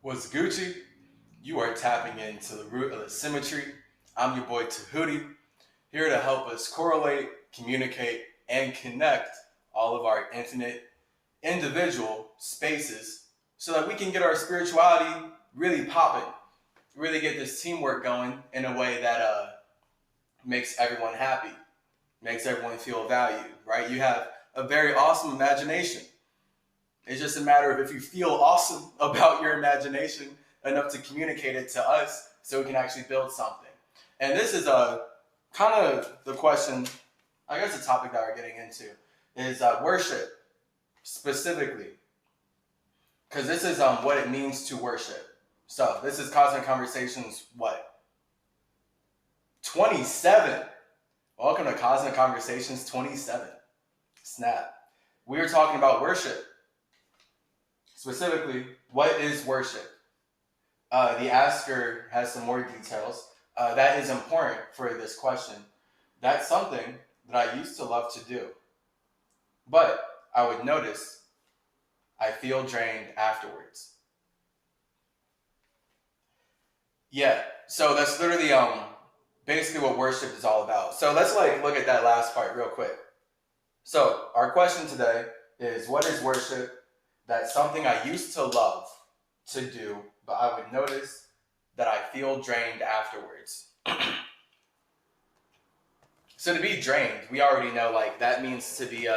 What's Gucci? You are tapping into the root of the symmetry. I'm your boy Tahuti, here to help us correlate, communicate, and connect all of our infinite individual spaces so that we can get our spirituality really popping, really get this teamwork going in a way that makes everyone happy, makes everyone feel valued, right? You have a very awesome imagination. It's just a matter of if you feel awesome about your imagination enough to communicate it to us so we can actually build something. And this is a kind of the question, I guess the topic that we're getting into is worship specifically, because this is what it means to worship. So this is Cosmic Conversations, what? 27. Welcome to Cosmic Conversations 27. Snap. We are talking about worship. Specifically, what is worship? The asker has some more details. That is important for this question. That's something that I used to love to do. But I would notice I feel drained afterwards. Yeah, so that's literally basically what worship is all about. So let's look at that last part real quick. So our question today is, what is worship? That's something I used to love to do, but I would notice that I feel drained afterwards. So to be drained, we already know that means to be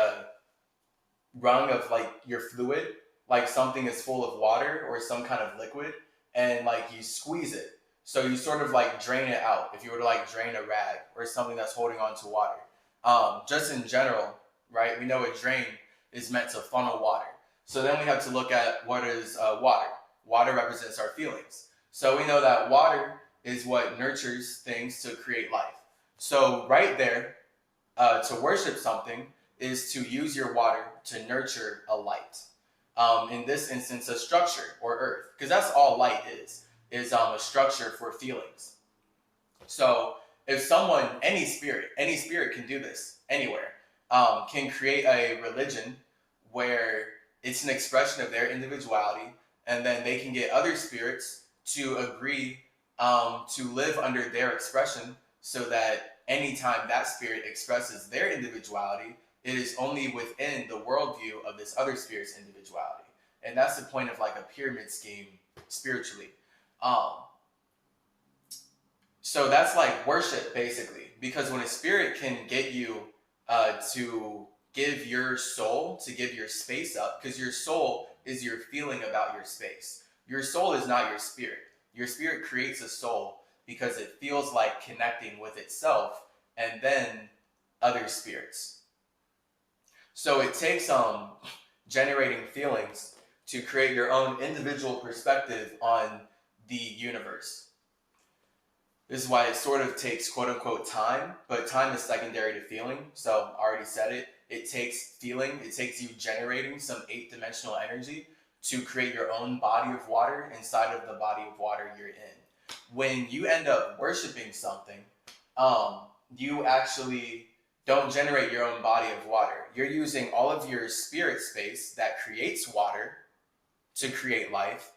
wrung of your fluid, like something is full of water or some kind of liquid, and you squeeze it. So you sort of drain it out. If you were to drain a rag or something that's holding on to water. Just in general, right? We know a drain is meant to funnel water. So then we have to look at what is water. Water represents our feelings. So we know that water is what nurtures things to create life. So right there, to worship something is to use your water to nurture a light. In this instance, a structure or earth, because that's all light is a structure for feelings. So if someone, any spirit can do this anywhere, can create a religion where it's an expression of their individuality, and then they can get other spirits to agree to live under their expression, so that anytime that spirit expresses their individuality, it is only within the worldview of this other spirit's individuality. And that's the point of a pyramid scheme spiritually. So that's worship basically, because when a spirit can get you to give your soul, to give your space up, because your soul is your feeling about your space. Your soul is not your spirit. Your spirit creates a soul because it feels like connecting with itself and then other spirits. So it takes generating feelings to create your own individual perspective on the universe. This is why it sort of takes quote unquote time, but time is secondary to feeling. So I already said it. It takes feeling, it takes you generating some 8-dimensional energy to create your own body of water inside of the body of water you're in. When you end up worshiping something, you actually don't generate your own body of water. You're using all of your spirit space that creates water to create life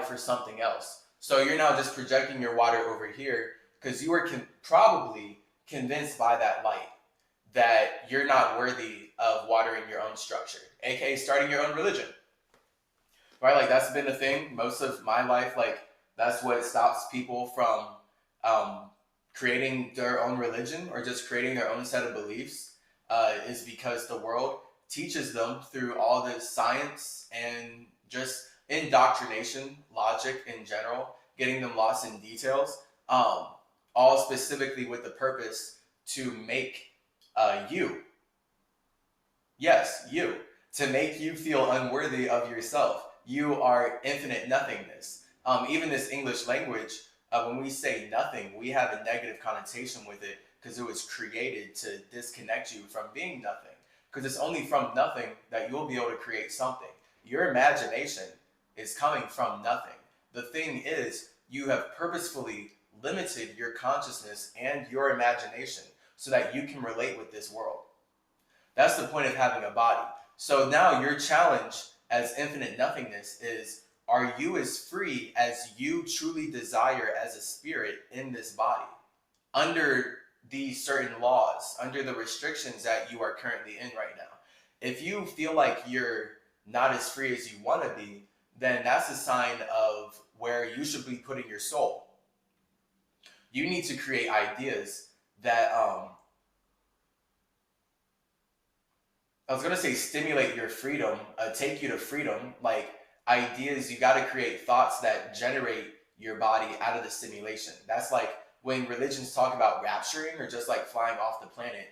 for something else. So you're now just projecting your water over here because you were probably convinced by that light that you're not worthy of watering your own structure, aka starting your own religion. Right? That's been the thing most of my life. That's what stops people from creating their own religion or just creating their own set of beliefs, is because the world teaches them through all this science and just indoctrination, logic in general, getting them lost in details, all specifically with the purpose to make you, yes, you, to make you feel unworthy of yourself. You are infinite nothingness. Even this English language, when we say nothing, we have a negative connotation with it because it was created to disconnect you from being nothing. Because it's only from nothing that you'll be able to create something. Your imagination is coming from nothing. The thing is, you have purposefully limited your consciousness and your imagination so that you can relate with this world. That's the point of having a body. So now your challenge as infinite nothingness is are you as free as you truly desire as a spirit in this body under these certain laws, under the restrictions that you are currently in right now? If you feel like you're not as free as you want to be, then that's a sign of where you should be putting your soul. You need to create ideas that I was gonna say stimulate your freedom, take you to freedom. Like ideas, you got to create thoughts that generate your body out of the stimulation. That's like when religions talk about rapturing or just like flying off the planet.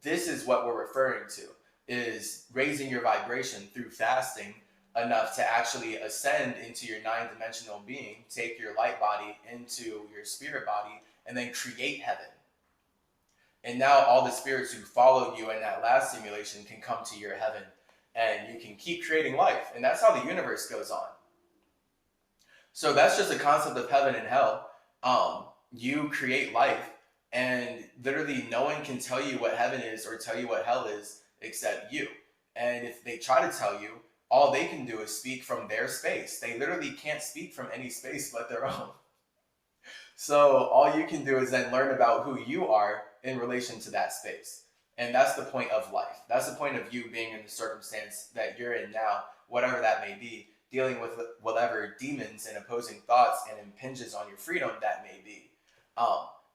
This is what we're referring to: is raising your vibration through fasting enough to actually ascend into your nine-dimensional being, take your light body into your spirit body, and then create heaven. And now all the spirits who followed you in that last simulation can come to your heaven, and you can keep creating life. And that's how the universe goes on. So that's just a concept of heaven and hell. You create life, and literally no one can tell you what heaven is or tell you what hell is except you. And if they try to tell you, all they can do is speak from their space. They literally can't speak from any space but their own. So all you can do is then learn about who you are in relation to that space. And that's the point of life. That's the point of you being in the circumstance that you're in now, whatever that may be, dealing with whatever demons and opposing thoughts and impinges on your freedom that may be.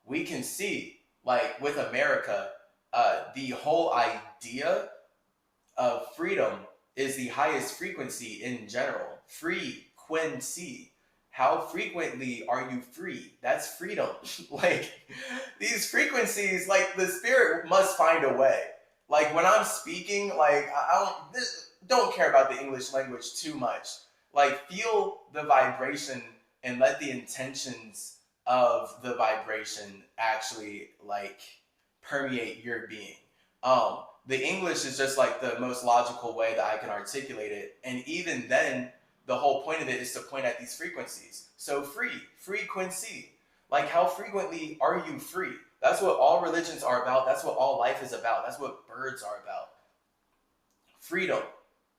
We can see, like with America, the whole idea of freedom is the highest frequency in general. Frequency. How frequently are you free? That's freedom. Like these frequencies, like the spirit must find a way. Like when I'm speaking, like I don't care about the English language too much. Like feel the vibration and let the intentions of the vibration actually like permeate your being. The English is just like the most logical way that I can articulate it. And even then, the whole point of it is to point at these frequencies. So frequency. Like how frequently are you free? That's what all religions are about. That's what all life is about. That's what birds are about. Freedom.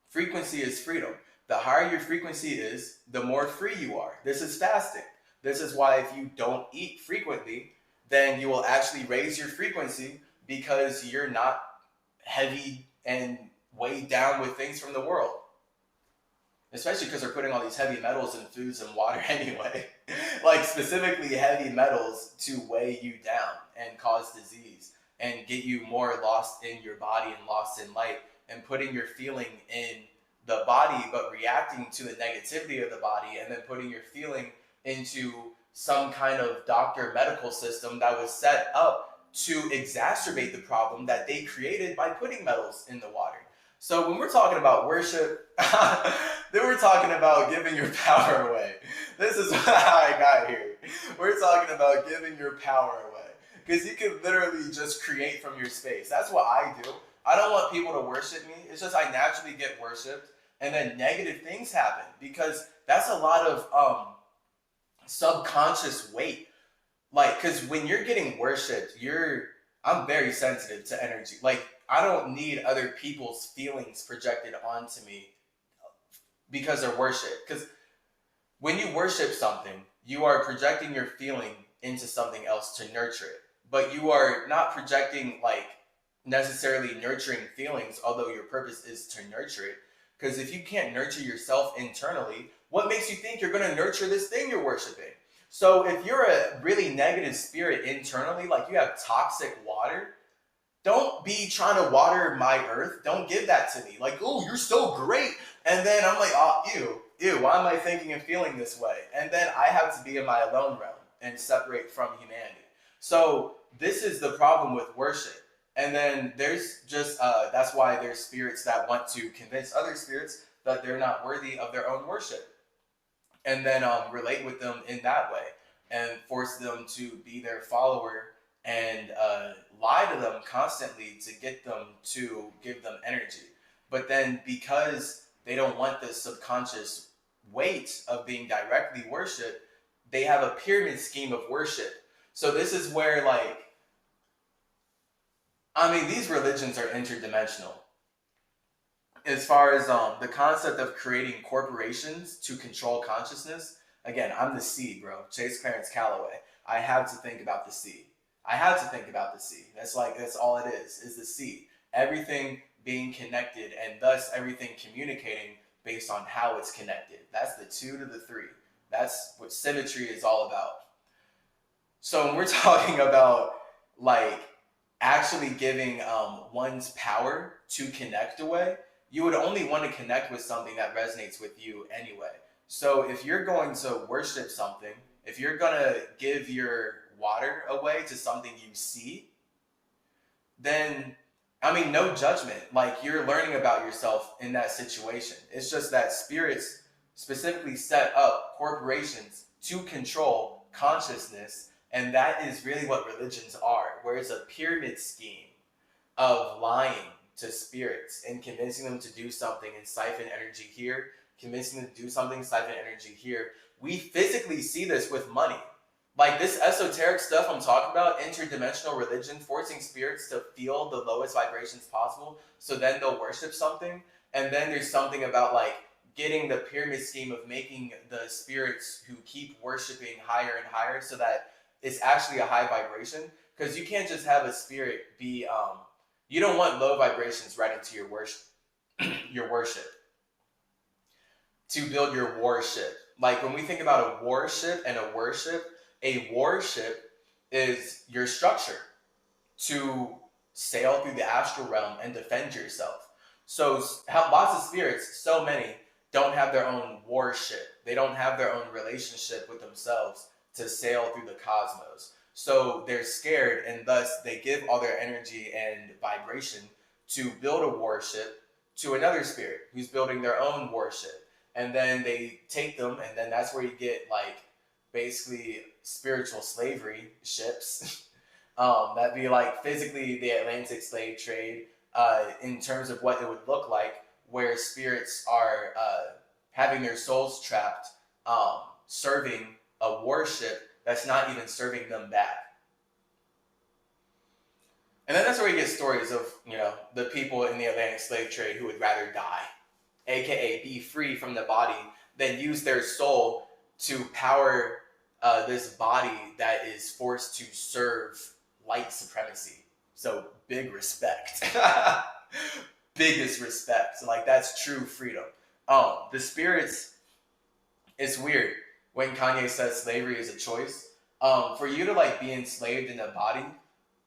Frequency is freedom. The higher your frequency is, the more free you are. This is fasting. This is why if you don't eat frequently, then you will actually raise your frequency because you're not heavy and weighed down with things from the world. Especially because they're putting all these heavy metals in foods and water anyway. Like specifically heavy metals to weigh you down and cause disease and get you more lost in your body and lost in light and putting your feeling in the body but reacting to the negativity of the body and then putting your feeling into some kind of doctor medical system that was set up to exacerbate the problem that they created by putting metals in the water. So when we're talking about worship, then we're talking about giving your power away. This is how I got here. We're talking about giving your power away. Because you can literally just create from your space. That's what I do. I don't want people to worship me. It's just I naturally get worshipped and then negative things happen. Because that's a lot of subconscious weight. Like, because when you're getting worshipped, I'm very sensitive to energy. Like, I don't need other people's feelings projected onto me because they're worship. Because when you worship something, you are projecting your feeling into something else to nurture it. But you are not projecting like necessarily nurturing feelings, although your purpose is to nurture it. Because if you can't nurture yourself internally, what makes you think you're going to nurture this thing you're worshiping? So if you're a really negative spirit internally, like you have toxic water, don't be trying to water my earth. Don't give that to me. Like, oh, you're so great. And then I'm like, oh, ew, why am I thinking and feeling this way? And then I have to be in my alone realm and separate from humanity. So this is the problem with worship. And then there's just, that's why there's spirits that want to convince other spirits that they're not worthy of their own worship. And then relate with them in that way and force them to be their follower and lie to them constantly to get them to give them energy. But then because they don't want the subconscious weight of being directly worshipped, they have a pyramid scheme of worship. So this is where these religions are interdimensional. as far as the concept of creating corporations to control consciousness, again, I'm the C, bro. Chase Clarence Calloway. I have to think about the C. I have to think about the C. That's all it is the C. Everything being connected and thus everything communicating based on how it's connected. That's the 2 to the 3. That's what symmetry is all about. So when we're talking about like actually giving one's power to connect away, you would only want to connect with something that resonates with you anyway. So if you're going to worship something, if you're going to give your water away to something you see, then, I mean, no judgment. Like, you're learning about yourself in that situation. It's just that spirits specifically set up corporations to control consciousness, and that is really what religions are, where it's a pyramid scheme of lying to spirits and convincing them to do something and siphon energy here, convincing them to do something, siphon energy here. We physically see this with money. Like this esoteric stuff I'm talking about, interdimensional religion, forcing spirits to feel the lowest vibrations possible, so then they'll worship something. And then there's something about like getting the pyramid scheme of making the spirits who keep worshiping higher and higher so that it's actually a high vibration. Because you can't just have a spirit be, you don't want low vibrations right into your worship, your worship, to build your warship. Like when we think about a warship and a worship is your structure to sail through the astral realm and defend yourself. So lots of spirits, so many, don't have their own warship. They don't have their own relationship with themselves to sail through the cosmos. So they're scared, and thus they give all their energy and vibration to build a warship to another spirit who's building their own warship. And then they take them, and then that's where you get like basically spiritual slavery ships. That'd be like physically the Atlantic slave trade, in terms of what it would look like, where spirits are having their souls trapped, serving a warship that's not even serving them back. And then that's where you get stories of, you know, the people in the Atlantic slave trade who would rather die, aka be free from the body, than use their soul to power this body that is forced to serve light supremacy. So big respect. Biggest respect. So like that's true freedom. The spirits, it's weird when Kanye says slavery is a choice. For you to like be enslaved in a body,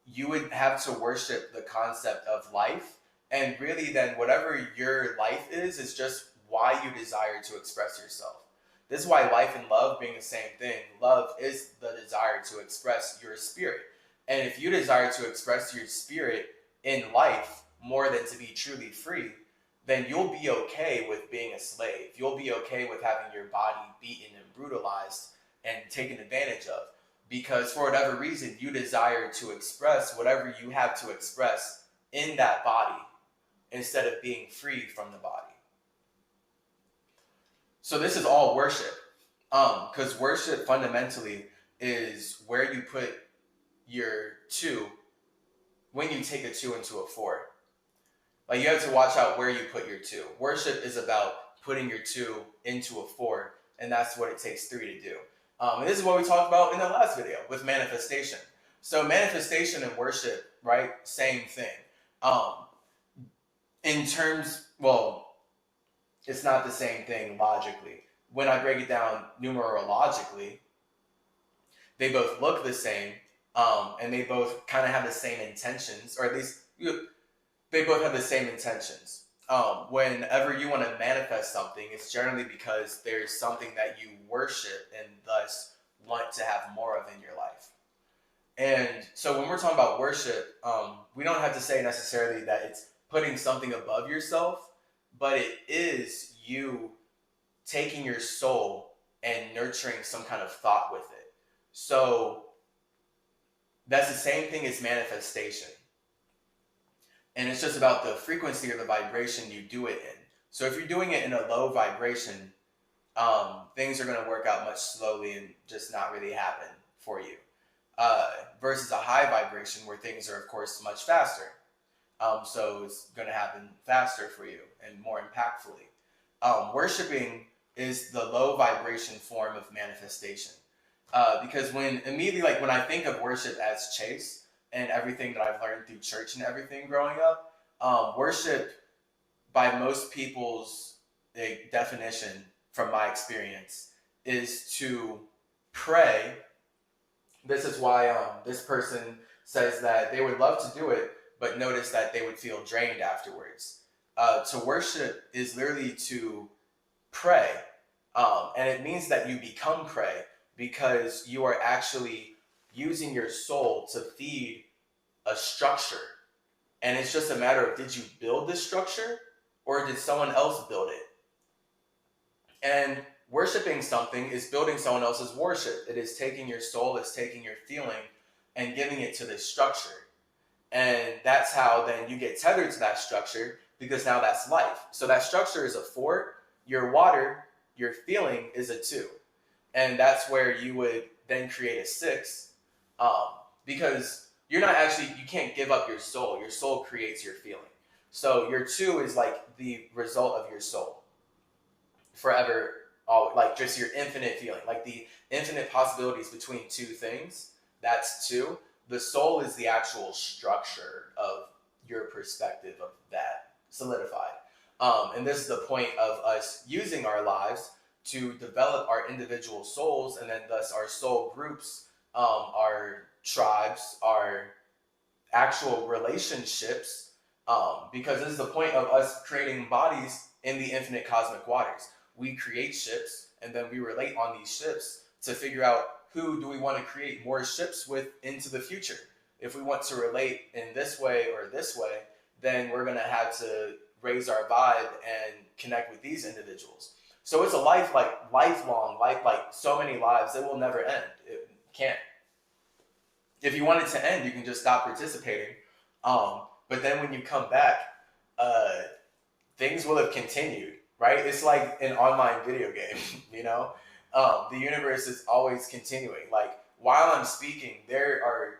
you would have to worship the concept of life. And really then whatever your life is just why you desire to express yourself. This is why life and love being the same thing. Love is the desire to express your spirit. And if you desire to express your spirit in life more than to be truly free, then you'll be okay with being a slave. You'll be okay with having your body beaten and brutalized and taken advantage of. Because for whatever reason, you desire to express whatever you have to express in that body instead of being free from the body. So this is all worship. Because worship fundamentally is where you put your 2 when you take a 2 into a 4. Like you have to watch out where you put your 2. Worship is about putting your 2 into a 4, and that's what it takes 3 to do. And this is what we talked about in the last video with manifestation. So manifestation and worship, right? Same thing. In terms, well, it's not the same thing logically. When I break it down numerologically, they both look the same, and they both kind of have the same intentions, or at least they both have the same intentions. Whenever you want to manifest something, it's generally because there's something that you worship and thus want to have more of in your life. And so when we're talking about worship, we don't have to say necessarily that it's putting something above yourself, but it is you taking your soul and nurturing some kind of thought with it. So that's the same thing as manifestation. And it's just about the frequency or the vibration you do it in. So if you're doing it in a low vibration, things are going to work out much slowly and just not really happen for you. Versus a high vibration where things are, of course, much faster. So it's going to happen faster for you and more impactfully. Worshiping is the low vibration form of manifestation. Because when immediately, like when I think of worship as chase and everything that I've learned through church and everything growing up, worship by most people's definition from my experience is to pray. This is why this person says that they would love to do it, but notice that they would feel drained afterwards. To worship is literally to pray, and it means that you become prey because you are actually using your soul to feed a structure. And it's just a matter of, did you build this structure or did someone else build it? And worshiping something is building someone else's worship. It is taking your soul, it's taking your feeling and giving it to this structure. And that's how then you get tethered to that structure, because now that's life. So that structure is a 4, your water, your feeling is a 2. And that's where you would then create a 6, because you're not actually, you can't give up your soul. Your soul creates your feeling. So your 2 is like the result of your soul forever, all, like just your infinite feeling, like the infinite possibilities between 2 things. That's 2. The soul is the actual structure of your perspective of that solidified. And this is the point of us using our lives to develop our individual souls, and then thus our soul groups, our tribes, our actual relationships, because this is the point of us creating bodies in the infinite cosmic waters. We create ships, and then we relate on these ships to figure out who do we want to create more ships with into the future. If we want to relate in this way or this way, then we're going to have to raise our vibe and connect with these individuals. So it's a lifelong, like so many lives, it will never end. It can't. If you want it to end, you can just stop participating. But then when you come back, things will have continued, right? It's like an online video game, you know? The universe is always continuing. Like, while I'm speaking, there are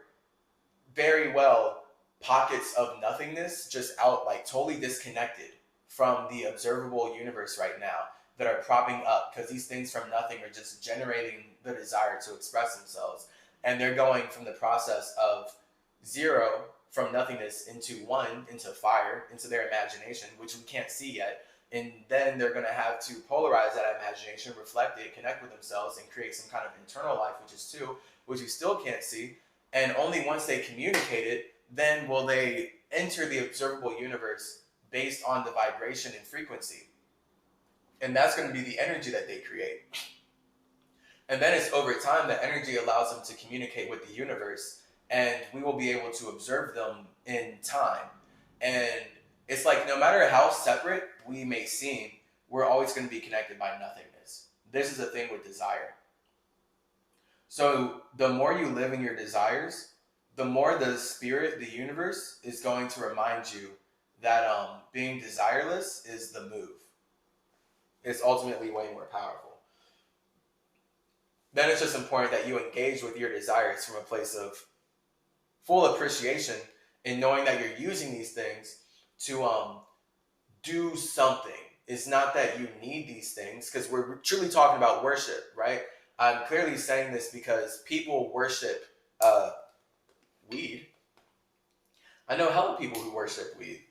very well pockets of nothingness just out, like totally disconnected from the observable universe right now, that are propping up, because these things from nothing are just generating the desire to express themselves. And they're going from the process of 0, from nothingness, into 1, into fire, into their imagination, which we can't see yet. And then they're going to have to polarize that imagination, reflect it, connect with themselves, and create some kind of internal life, which is 2, which we still can't see. And only once they communicate it, then will they enter the observable universe based on the vibration and frequency. And that's going to be the energy that they create. And then it's over time that energy allows them to communicate with the universe, and we will be able to observe them in time. And it's like, no matter how separate we may seem, we're always going to be connected by nothingness. This is the thing with desire. So the more you live in your desires, the more the spirit, the universe, is going to remind you that being desireless is the move. It's ultimately way more powerful. Then it's just important that you engage with your desires from a place of full appreciation, in knowing that you're using these things to do something. It's not that you need these things, because we're truly talking about worship, right? I'm clearly saying this because people worship weed. I know hella people who worship weed.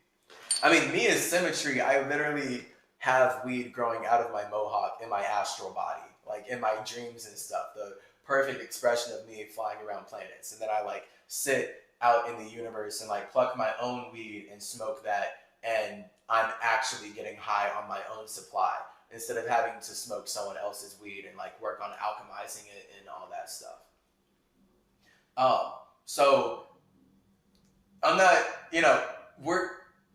I mean, me as Symmetry, I literally have weed growing out of my mohawk in my astral body, like in my dreams and stuff. The perfect expression of me flying around planets. And then I like sit out in the universe and like pluck my own weed and smoke that, and I'm actually getting high on my own supply instead of having to smoke someone else's weed and like work on alchemizing it and all that stuff. So I'm not,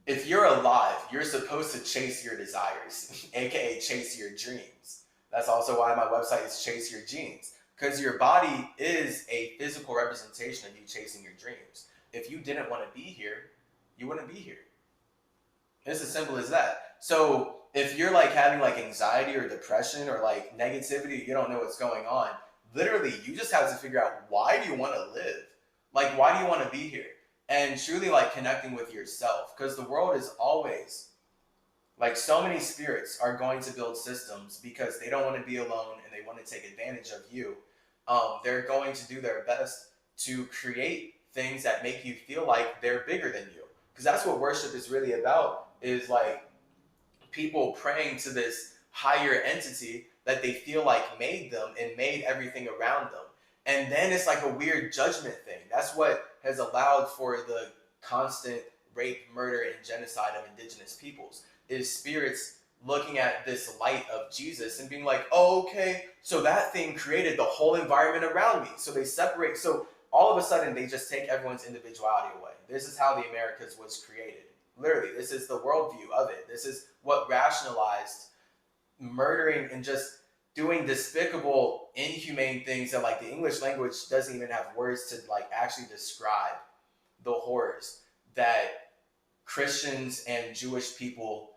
if you're alive, you're supposed to chase your desires, aka chase your dreams. That's also why my website is Chase Your Genes, because your body is a physical representation of you chasing your dreams. If you didn't want to be here, you wouldn't be here. It's as simple as that. So if you're like having like anxiety or depression or like negativity, you don't know what's going on, literally you just have to figure out, why do you want to live? Like, why do you want to be here? and truly like connecting with yourself, because the world is always like, so many spirits are going to build systems because they don't want to be alone and they want to take advantage of you. They're going to do their best to create things that make you feel like they're bigger than you, because that's what worship is really about, is like people praying to this higher entity that they feel like made them and made everything around them. And then it's like a weird judgment thing. That's what has allowed for the constant rape, murder, and genocide of indigenous peoples, is spirits looking at this light of Jesus and being like, oh, okay, so that thing created the whole environment around me. So they separate. So all of a sudden, they just take everyone's individuality away. This is how the Americas was created. Literally, this is the worldview of it. This is what rationalized murdering and just doing despicable, inhumane things that like the English language doesn't even have words to like actually describe the horrors that Christians and Jewish people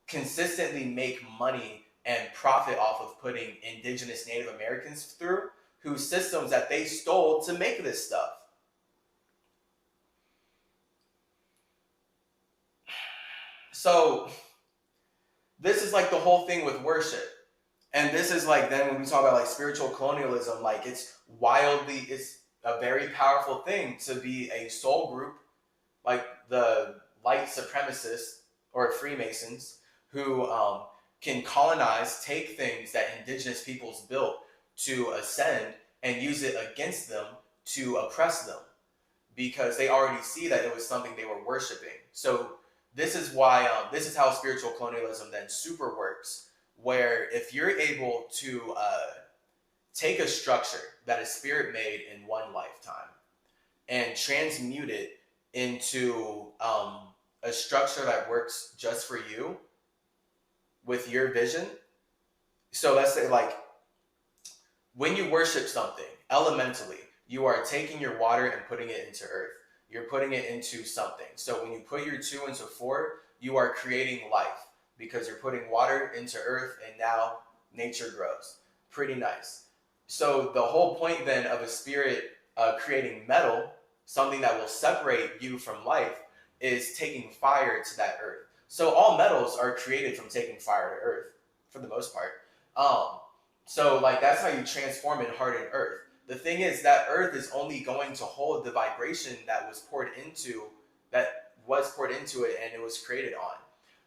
consistently make money and profit off of putting indigenous Native Americans through, whose systems that they stole to make this stuff. So this is like the whole thing with worship. And this is like, then when we talk about like spiritual colonialism, like it's a very powerful thing to be a soul group like the white supremacists or Freemasons who can colonize, take things that indigenous peoples built to ascend and use it against them to oppress them, because they already see that it was something they were worshiping. So this is why, this is how spiritual colonialism then super works, where if you're able to take a structure that a spirit made in one lifetime and transmute it into a structure that works just for you with your vision. So let's say like when you worship something elementally, you are taking your water and putting it into earth. You're putting it into something. So when you put your 2 into 4, you are creating life because you're putting water into earth and now nature grows. Pretty nice. So the whole point then of a spirit creating metal, something that will separate you from life, is taking fire to that earth. So all metals are created from taking fire to earth, for the most part. So like that's how you transform and harden earth. The thing is that earth is only going to hold the vibration that was poured into it and it was created on.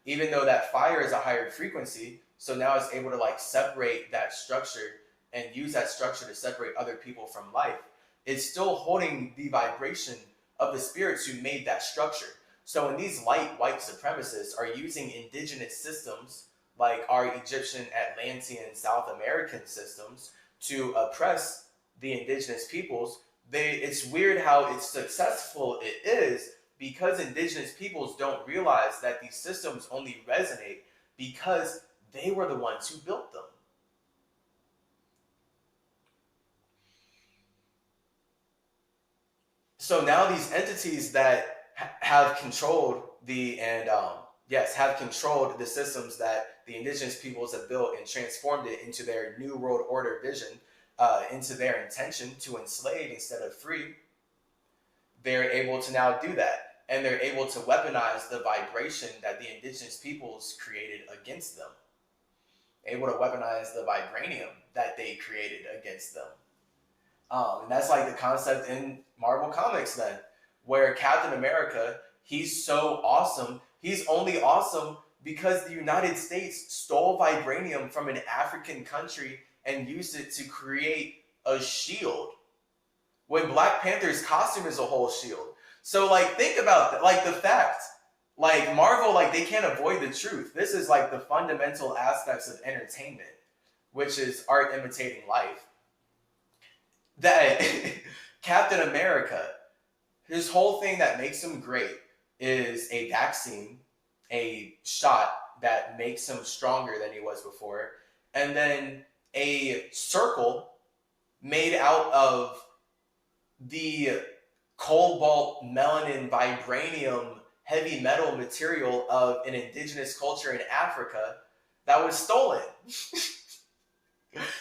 Even though that fire is a higher frequency, so now it's able to like separate that structure and use that structure to separate other people from life. It's still holding the vibration of the spirits who made that structure. So when these light white supremacists are using indigenous systems like our Egyptian, Atlantean, South American systems to oppress the indigenous peoples, it's weird how it's successful it is, because indigenous peoples don't realize that these systems only resonate because they were the ones who built them. So now these entities that have controlled have controlled the systems that the indigenous peoples have built and transformed it into their new world order vision, into their intention to enslave instead of free, they're able to now do that. And they're able to weaponize the vibration that the indigenous peoples created against them. Able to weaponize the vibranium that they created against them. And that's like the concept in Marvel Comics then, where Captain America, he's so awesome. He's only awesome because the United States stole vibranium from an African country and used it to create a shield. When Black Panther's costume is a whole shield. So like think about that, like the fact, like Marvel, like they can't avoid the truth. This is like the fundamental aspects of entertainment, which is art imitating life. That Captain America, his whole thing that makes him great is a vaccine, a shot that makes him stronger than he was before, and then a circle made out of the cobalt, melanin, vibranium, heavy metal material of an indigenous culture in Africa that was stolen.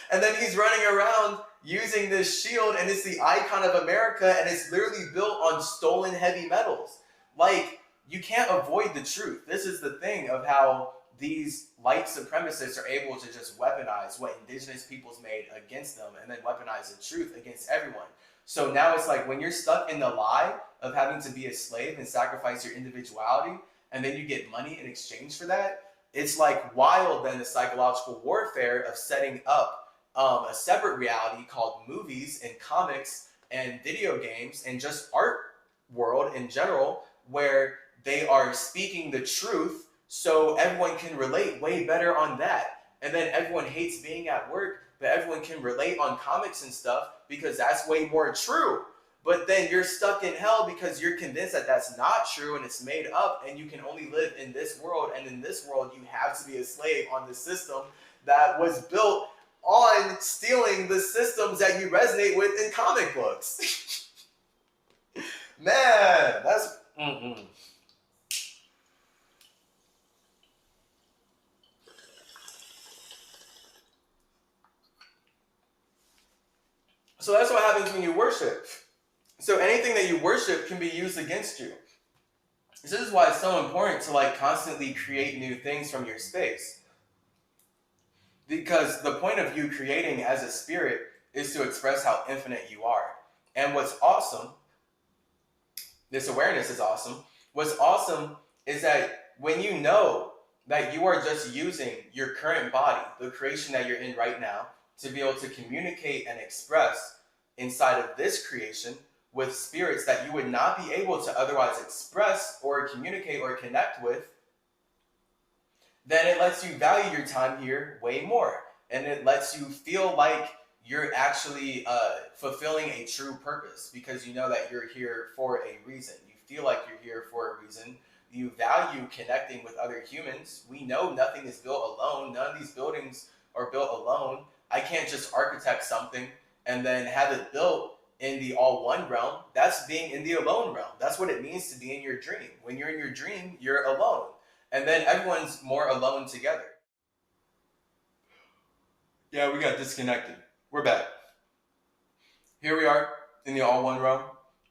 And then he's running around using this shield, and it's the icon of America, and it's literally built on stolen heavy metals. Like, you can't avoid the truth. This is the thing of how these white supremacists are able to just weaponize what indigenous peoples made against them and then weaponize the truth against everyone. So now it's like when you're stuck in the lie of having to be a slave and sacrifice your individuality, and then you get money in exchange for that, it's like wild then the psychological warfare of setting up a separate reality called movies and comics and video games and just art world in general, where they are speaking the truth so everyone can relate way better on that. And then everyone hates being at work, but everyone can relate on comics and stuff because that's way more true. But then you're stuck in hell because you're convinced that that's not true and it's made up, and you can only live in this world, and in this world you have to be a slave on the system that was built on stealing the systems that you resonate with in comic books. Man, that's So that's what happens when you worship. So anything that you worship can be used against you. This is why it's so important to like constantly create new things from your space. Because the point of you creating as a spirit is to express how infinite you are. And what's awesome, this awareness is awesome. What's awesome is that when you know that you are just using your current body, the creation that you're in right now, to be able to communicate and express inside of this creation with spirits that you would not be able to otherwise express or communicate or connect with, then it lets you value your time here way more. And it lets you feel like you're actually fulfilling a true purpose because you know that you're here for a reason. You feel like you're here for a reason. You value connecting with other humans. We know nothing is built alone. None of these buildings are built alone. I can't just architect something and then have it built in the all one realm. That's being in the alone realm. That's what it means to be in your dream. When you're in your dream, you're alone. And then everyone's more alone together. Yeah, we got disconnected. We're back. Here we are in the all one realm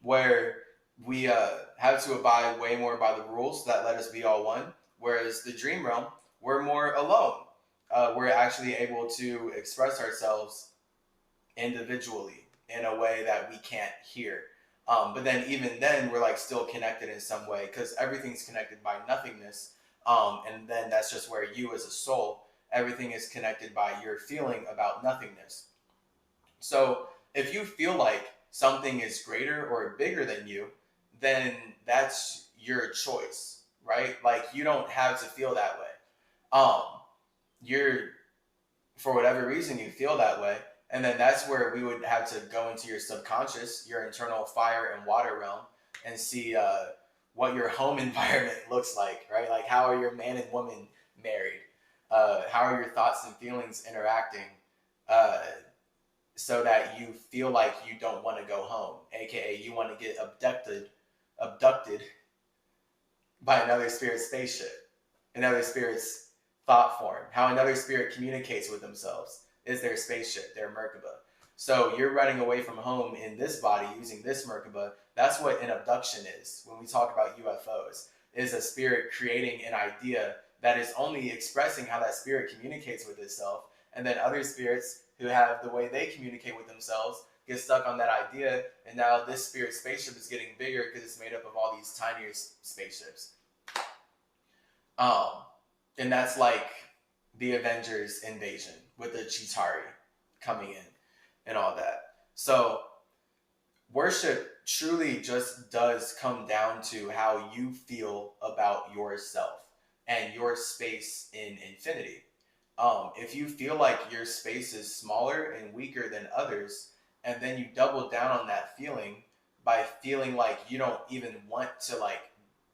where we have to abide way more by the rules that let us be all one. Whereas the dream realm, we're more alone. We're actually able to express ourselves individually in a way that we can't hear. But then even then, we're like still connected in some way because everything's connected by nothingness. And then that's just where you as a soul, everything is connected by your feeling about nothingness. So if you feel like something is greater or bigger than you, then that's your choice, right? Like you don't have to feel that way. You're, for whatever reason, you feel that way. And then that's where we would have to go into your subconscious, your internal fire and water realm, and see what your home environment looks like, right? Like how are your man and woman married? How are your thoughts and feelings interacting so that you feel like you don't want to go home, aka you want to get abducted by another spirit spaceship, another spirit's thought form. How another spirit communicates with themselves is their spaceship, their Merkaba. So you're running away from home in this body using this Merkaba. That's what an abduction is. When we talk about UFOs, is a spirit creating an idea that is only expressing how that spirit communicates with itself. And then other spirits who have the way they communicate with themselves get stuck on that idea. And now this spirit spaceship is getting bigger because it's made up of all these tinier spaceships. And that's like the Avengers invasion with the Chitauri coming in and all that. So worship truly just does come down to how you feel about yourself and your space in infinity. If you feel like your space is smaller and weaker than others, and then you double down on that feeling by feeling like you don't even want to like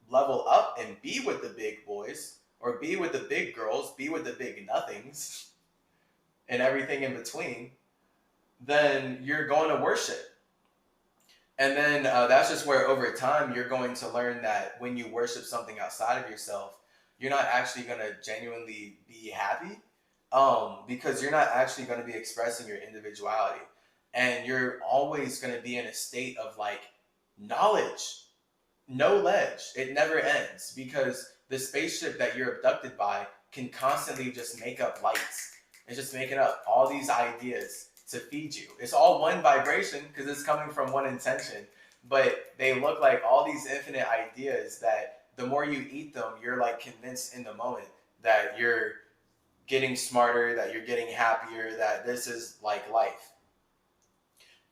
level up and be with the big boys or be with the big girls, be with the big nothings and everything in between, then you're going to worship. And then that's just where over time you're going to learn that when you worship something outside of yourself, you're not actually going to genuinely be happy because you're not actually going to be expressing your individuality. And you're always going to be in a state of like knowledge, no ledge. It never ends because the spaceship that you're abducted by can constantly just make up lights. It's just making up all these ideas to feed you. It's all one vibration because it's coming from one intention, but they look like all these infinite ideas that the more you eat them, you're like convinced in the moment that you're getting smarter, that you're getting happier, that this is like life.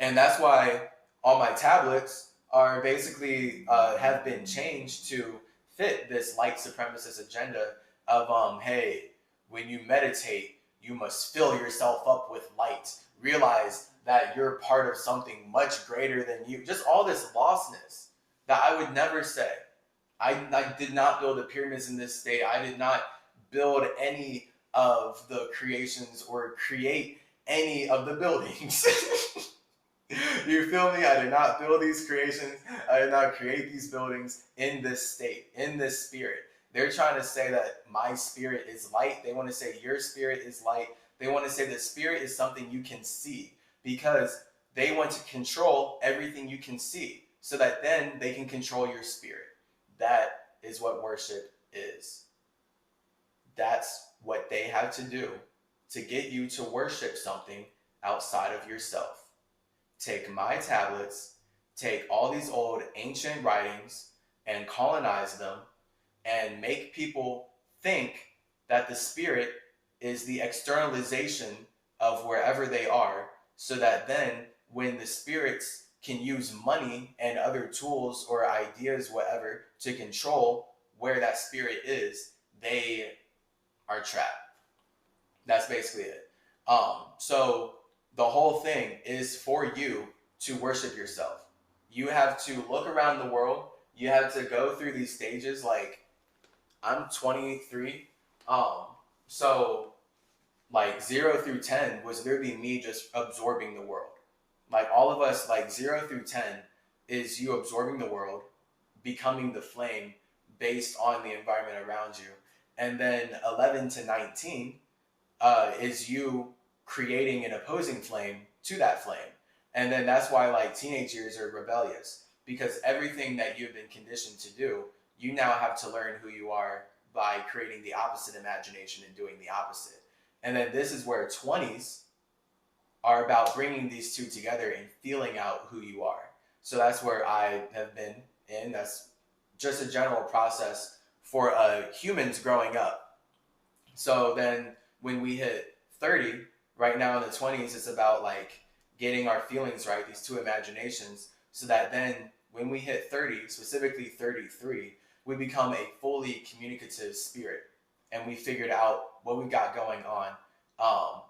And that's why all my tablets are basically have been changed to fit this light supremacist agenda of hey, when you meditate, you must fill yourself up with light. Realize that you're part of something much greater than you. Just all this lostness that I would never say. I did not build the pyramids in this state. I did not build any of the creations or create any of the buildings. You feel me? I did not build these creations. I did not create these buildings in this state, in this spirit. They're trying to say that my spirit is light. They want to say your spirit is light. They want to say that spirit is something you can see because they want to control everything you can see so that then they can control your spirit. That is what worship is. That's what they have to do to get you to worship something outside of yourself. Take my tablets, take all these old ancient writings and colonize them and make people think that the spirit is the externalization of wherever they are, so that then when the spirits can use money and other tools or ideas, whatever, to control where that spirit is, they are trapped. That's basically it. So the whole thing is for you to worship yourself. You have to look around the world. You have to go through these stages. Like, I'm 23. So like 0 through 10 was literally me just absorbing the world. Like all of us, like 0 through 10 is you absorbing the world, becoming the flame based on the environment around you. And then 11 to 19 is you creating an opposing flame to that flame. And then that's why like teenage years are rebellious, because everything that you've been conditioned to do, you now have to learn who you are by creating the opposite imagination and doing the opposite. And then this is where 20s are about bringing these two together and feeling out who you are. So that's where I have been in. That's just a general process for humans growing up. So then when we hit 30, right now in the 20s, it's about like getting our feelings right, these two imaginations, so that then when we hit 30, specifically 33, we become a fully communicative spirit. And we figured out what we've got going on.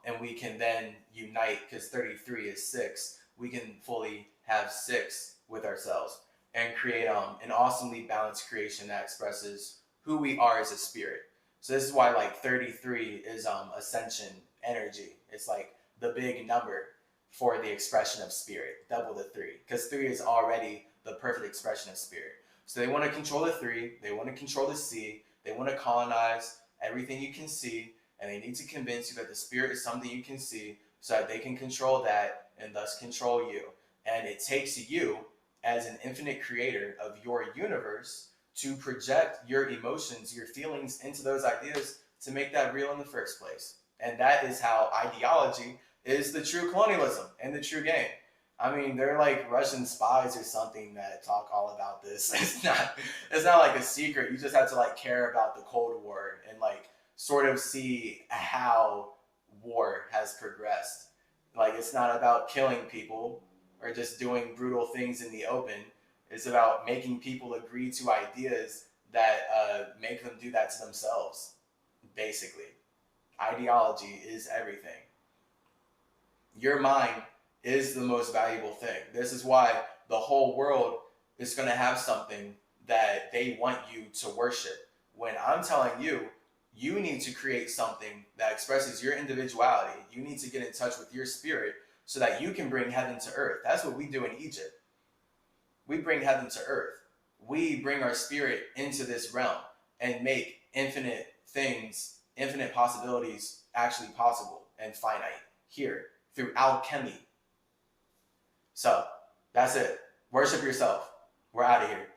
And we can then unite, because 33 is 6. We can fully have 6 with ourselves and create an awesomely balanced creation that expresses who we are as a spirit. So this is why like 33 is ascension energy. It's like the big number for the expression of spirit, double the 3, because 3 is already the perfect expression of spirit. So they want to control the 3, they want to control the C, they want to colonize everything you can see, and they need to convince you that the spirit is something you can see so that they can control that and thus control you. And it takes you as an infinite creator of your universe to project your emotions, your feelings into those ideas to make that real in the first place. And that is how ideology is the true colonialism and the true game. I mean, they're like Russian spies or something that talk all about this. It's not like a secret. You just have to like care about the Cold War and like sort of see how war has progressed. Like it's not about killing people or just doing brutal things in the open. It's about making people agree to ideas that make them do that to themselves, basically. Ideology is everything. Your mind is the most valuable thing. This is why the whole world is going to have something that they want you to worship. When I'm telling you, you need to create something that expresses your individuality. You need to get in touch with your spirit so that you can bring heaven to earth. That's what we do in Egypt. We bring heaven to earth. We bring our spirit into this realm and make infinite things, infinite possibilities actually possible and finite here through alchemy. So that's it. Worship yourself. We're out of here.